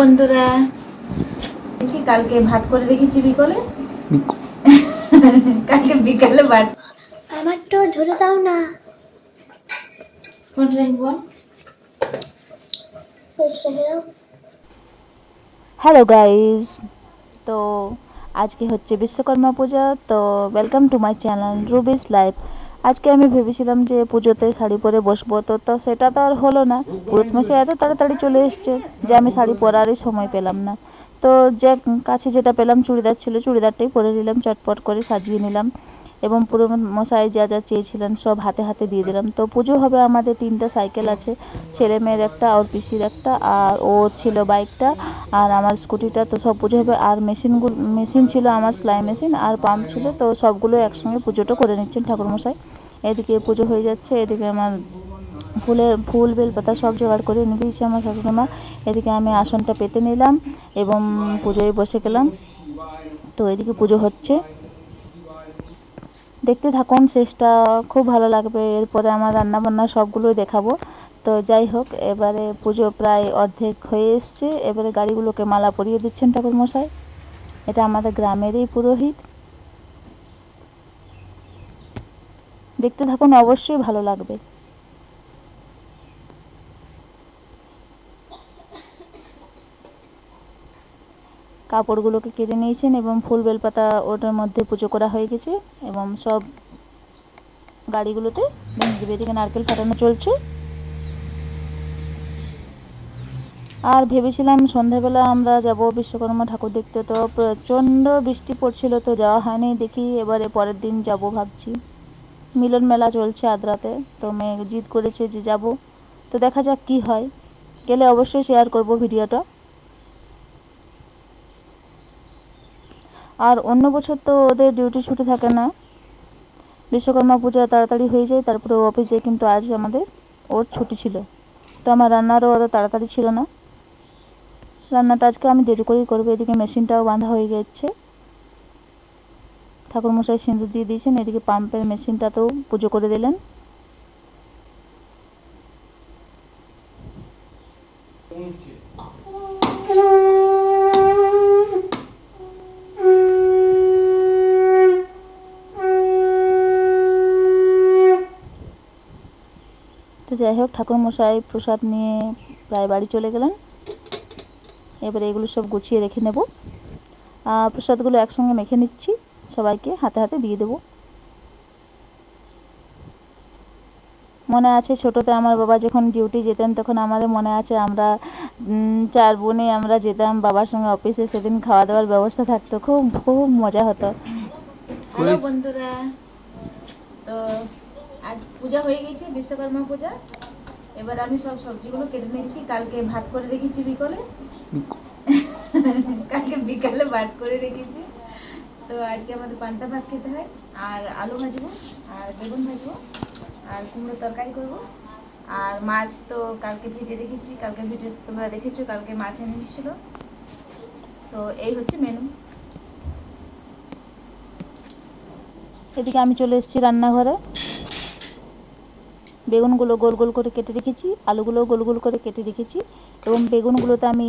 বন্ধুরা, কালকে ভাত করে রেখেছি বিকালে। কালকে বিকালে ভাত আমার তো ধরে দাও না। কোন রাখবো? হ্যালো গাইজ, তো আজকে হচ্ছে বিশ্বকর্মা পূজা। তো welcome to my channel Ruby's life. আজকে আমি ভেবেছিলাম যে পুজোতে শাড়ি পরে বসবো, তো সেটা তো আর হলো না। পুরোহিত মশাই এত তাড়াতাড়ি চলে এসছে যে আমি শাড়ি পরারই সময় পেলাম না। তো যে কাছে যেটা পেলাম চুড়িদার ছিল, চুড়িদারটাই পরে নিলাম, চটপট করে সাজিয়ে নিলাম এবং পুরোহিত মশাই যা যা চেয়েছিলেন সব হাতে হাতে দিয়ে দিলাম। তো পুজো হবে, আমাদের 3টা সাইকেল আছে, ছেলে মেয়ের একটা, ওর পিসির একটা, আর ও ছিল বাইকটা, আর আমার স্কুটিটা। তো সব পুজো হবে। আর মেশিন ছিল আমার, সেলাই মেশিন আর পাম্প ছিল, তো সবগুলো একসঙ্গে পুজোটা করে নিচ্ছেন ঠাকুরমশাই। এদিকে পুজো হয়ে যাচ্ছে, এদিকে আমার ফুল বেলপাতা সব জোগাড় করে নিয়ে দিয়েছে আমার শাশুড়িমা। এদিকে আমি আসনটা পেতে নিলাম এবং পুজোয় বসে গেলাম। তো এদিকে পুজো হচ্ছে, দেখতে থাকুন, শেষটা খুব ভালো লাগবে। এরপরে আমার রান্নাবান্না সবগুলোই দেখাবো। তো যাই হোক, এবারে পুজো প্রায় অর্ধেক হয়ে এসছে। এবারে গাড়িগুলোকে মালা পরিয়ে দিচ্ছেন ঠাকুরমশাই। এটা আমাদের গ্রামেরই পুরোহিত। দেখতে থাকুন, অবশ্যই ভালো লাগবে। কাপড়গুলোকে কেটে নিয়েছেন এবং ফুল বেলপাতা ওটার মধ্যে পুজো করা হয়ে গেছে এবং সব গাড়িগুলোতে ভেঙে দেবে। এদিকে নারকেল ফাটানো চলছে। আর ভেবেছিলাম সন্ধ্যাবেলা আমরা যাব বিশ্বকর্মা ঠাকুর দেখতে, তো প্রচণ্ড বৃষ্টি পড়ছিল, তো যাওয়া হয়নি। দেখি এবারে পরের দিন যাব ভাবছি। মিলন মেলা চলছে আদ্রাতে, তো মেয়ে জিদ করেছে যে যাব। তো দেখা যাক কি হয়, গেলে অবশ্যই শেয়ার করব ভিডিওটা। আর অন্য বছর তো ওদের ডিউটি ছুটি থাকে না, বিশ্বকর্মা পূজা তাড়াতাড়ি হয়ে যায়, তারপরে অফিস যায়, কিন্তু আজ আমাদের ওর ছুটি ছিল। তো আমার রান্নারও অত তাড়াতাড়ি ছিল না, রান্নাটা আজকে আমি দেরি করেই করবো। এদিকে মেশিনটাও বাঁধা হয়ে গেছে, ঠাকুরমশাই সিঁদুর দিয়ে দিয়েছেন। এদিকে পাম্পের মেশিনটাতেও পুজো করে দিলেন। তো যাই হোক, ঠাকুরমশাই প্রসাদ নিয়ে প্রায় বাড়ি চলে গেলেন। এবারে এগুলো সব গুছিয়ে রেখে নেব। প্রসাদগুলো একসঙ্গে মেখে নিচ্ছি, সবাইকে হাতে হাতে দিয়ে দেবো। মনে আছে ছোটোতে আমার বাবা যখন ডিউটি যেতেন, তখন আমাদের মনে আছে আমরা 4 বোনে আমরা যেতাম বাবার সঙ্গে অফিসে। সেদিন খাওয়া দাওয়ার ব্যবস্থা থাকতো, খুব খুব মজা হতো। হ্যালো বন্ধুরা, তো আজ পূজা হয়ে গেছে, বিশ্বকর্মা পূজা। এবার আমি সব সবজিগুলো কেটে নিচ্ছি। কালকে ভাত করে রেখেছি বিকালে। কালকে বিকালে ভাত করে রেখেছি, তো আজকে আমাদের পান্তা ভাত খেতে হয়। আর আলু ভাজবো, আর বেগুন ভাজবো, আর কুমড়োর তরকারি করবো। আর মাছ তো কালকে ভেজে রেখেছি, কালকে ভিডিও তোমরা দেখেছো, কালকে মাছ এনে এসেছিলো। তো এই হচ্ছে মেনু। এদিকে আমি চলে এসেছি রান্নাঘরে। বেগুনগুলো গোল গোল করে কেটে রেখেছি, আলুগুলো গোল গোল করে কেটে রেখেছি এবং বেগুনগুলোতে আমি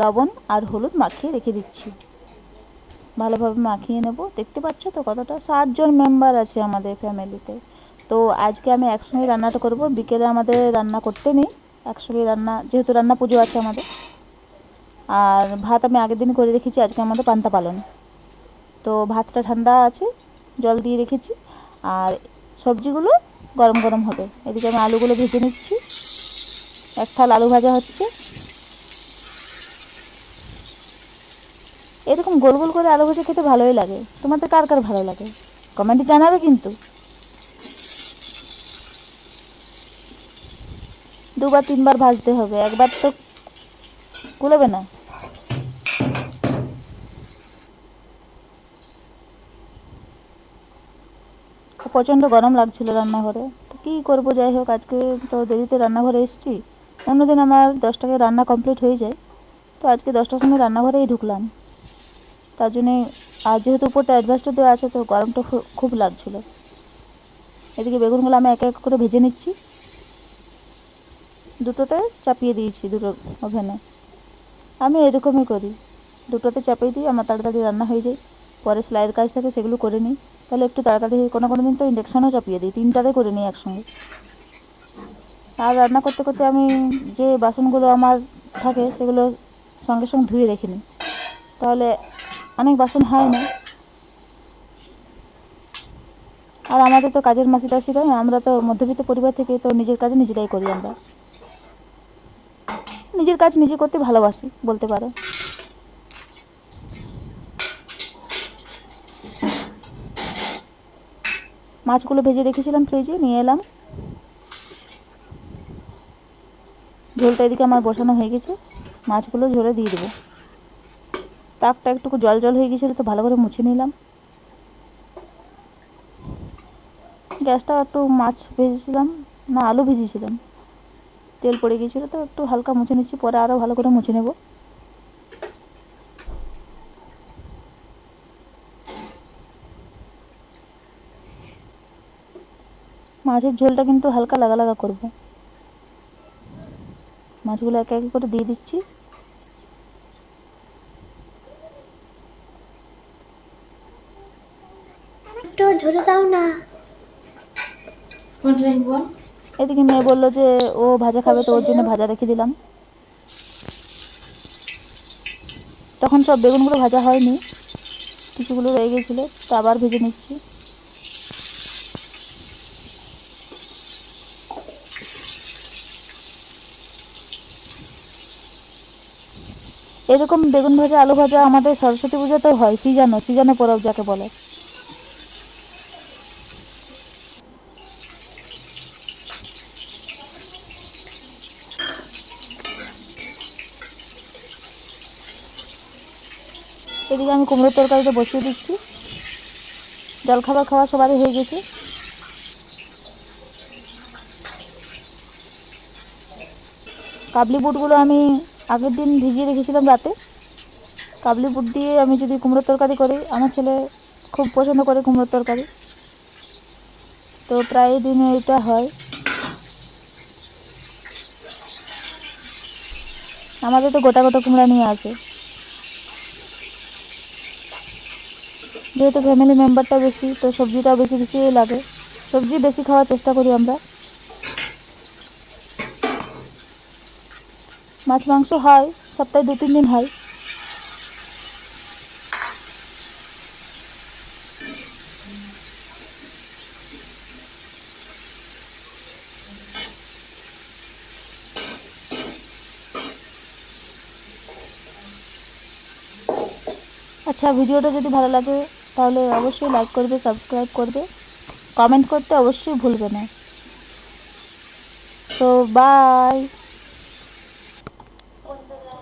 লবণ আর হলুদ মাখিয়ে রেখে দিচ্ছি। ভালোভাবে মাখিয়ে নেব। দেখতে পাচ্ছ তো কতটা, 7 জন মেম্বার আছে আমাদের ফ্যামিলিতে। তো আজকে আমি একসঙ্গে রান্নাটা করব। বিকেলে আমাদের রান্না করতে নেই, একসঙ্গে রান্না, যেহেতু রান্না পুজো আছে আমাদের। আর ভাত আমি আগের দিন করে রেখেছি, আজকে আমাদের পান্তা পালন। তো ভাতটা ঠান্ডা আছে, জল দিয়ে রেখেছি, আর সবজিগুলো গরম গরম হবে। এদিকে আমি আলুগুলো ভেজে নিচ্ছি, এক থাল আলু ভাজা হচ্ছে। এরকম গোল গোল করে আলু ভাজা খেতে ভালোই লাগে। তোমাদের কার কার ভালো লাগে কমেন্টে জানাবে কিন্তু। 2 বার 3 বার ভাজতে হবে, একবার তো কুলাবে না। প্রচণ্ড গরম লাগছিল রান্নাঘরে, তো কী করবো। যাই হোক, আজকে তো দেরিতে রান্নাঘরে এসেছি। অন্যদিন আমার 10টাকে রান্না কমপ্লিট হয়ে যায়, তো আজকে 10টার সময় রান্নাঘরেই ঢুকলাম। তার জন্যে, আর যেহেতু উপরটা অ্যাডভাস্টার দেওয়া আছে, তো গরমটা খুব লাগছিল। এদিকে বেগুনগুলো আমি এক এক করে ভেজে নিচ্ছি, দুটোতে চাপিয়ে দিয়েছি, দুটো ওভেনে। আমি এরকমই করি, দুটোতে চাপিয়ে দিই, আমার তাড়াতাড়ি রান্না হয়ে যায়। পরে সেলাইয়ের কাজ থাকে, সেগুলো করে নিই, তাহলে একটু তাড়াতাড়ি। কোনো কোনো দিন তো ইন্ডাকশানও চাপিয়ে দিই, 3টাতে করে নিই একসঙ্গে। আর রান্না করতে করতে আমি যে বাসনগুলো আমার থাকে সেগুলো সঙ্গে সঙ্গে ধুয়ে রেখে নিই, তাহলে অনেক বাসন হয় না। আর আমাদের তো কাজের মাসি টাসিরা, আমরা তো মধ্যবিত্ত পরিবার থেকে, তো নিজের কাজ নিজেরাই করি। আমরা নিজের কাজ নিজে করতে ভালোবাসি বলতে পারো। মাছগুলো ভেজে রেখেছিলাম ফ্রিজে, নিয়ে এলাম। ঝোলটা এদিকে আমার বসানো হয়ে গেছে, মাছগুলো ঝোলে দিয়ে দেবো। তাকটা একটু জল জল হয়ে গেছিলো, তো ভালো করে মুছে নিলাম। গ্যাসটা একটু, মাছ ভেজেছিলাম না আলু ভেজেছিলাম, তেল পড়ে গিয়েছিলো, তো একটু হালকা মুছে নিচ্ছি, পরে আরও ভালো করে মুছে নেব। মাছের ঝোলটা কিন্তু হালকা লাগা লাগা করব। মাছগুলো একে একে করে দিয়ে দিচ্ছি। একটু ঝোলে দাও না। এদিকে মেয়ে বললো যে ও ভাজা খাবে, তো ওর জন্য ভাজা রেখে দিলাম। তখন সব বেগুনগুলো ভাজা হয়নি, কিছুগুলো রয়ে গেছিলো, তো আবার ভেজে নিচ্ছি। এরকম বেগুন ভাজা আলু ভাজা আমাদের সরস্বতী পূজাতেও হয়, সিজানো পরব যাকে বলে। এদিকে আমি কুমড়োর তরকারিটা বসিয়ে দিচ্ছি। জলখাবার খাওয়া সবারই হয়ে গেছে। কাবলি বুটগুলো আমি আগের দিন ভিজিয়ে রেখেছিলাম রাতে। কাবলি বুট দিয়ে আমি যদি কুমড়োর তরকারি করি, আমার ছেলে খুব পছন্দ করে কুমড়োর তরকারি, তো প্রায় দিনে এটা হয়। আমাদের তো গোটা গোটা কুমড়া নিয়ে আসে, যেহেতু ফ্যামিলি মেম্বারটা বেশি, তো সবজিটাও বেশি বেশি লাগে। সবজি বেশি খাওয়ার চেষ্টা করি আমরা। মাছ মাংস হয়, সপ্তাহে 2-3 দিন হয়। আচ্ছা, ভিডিওটা যদি ভালো লাগে তাহলে অবশ্যই লাইক করবে, সাবস্ক্রাইব করবে, কমেন্ট করতে অবশ্যই ভুলবে না। তো বাই।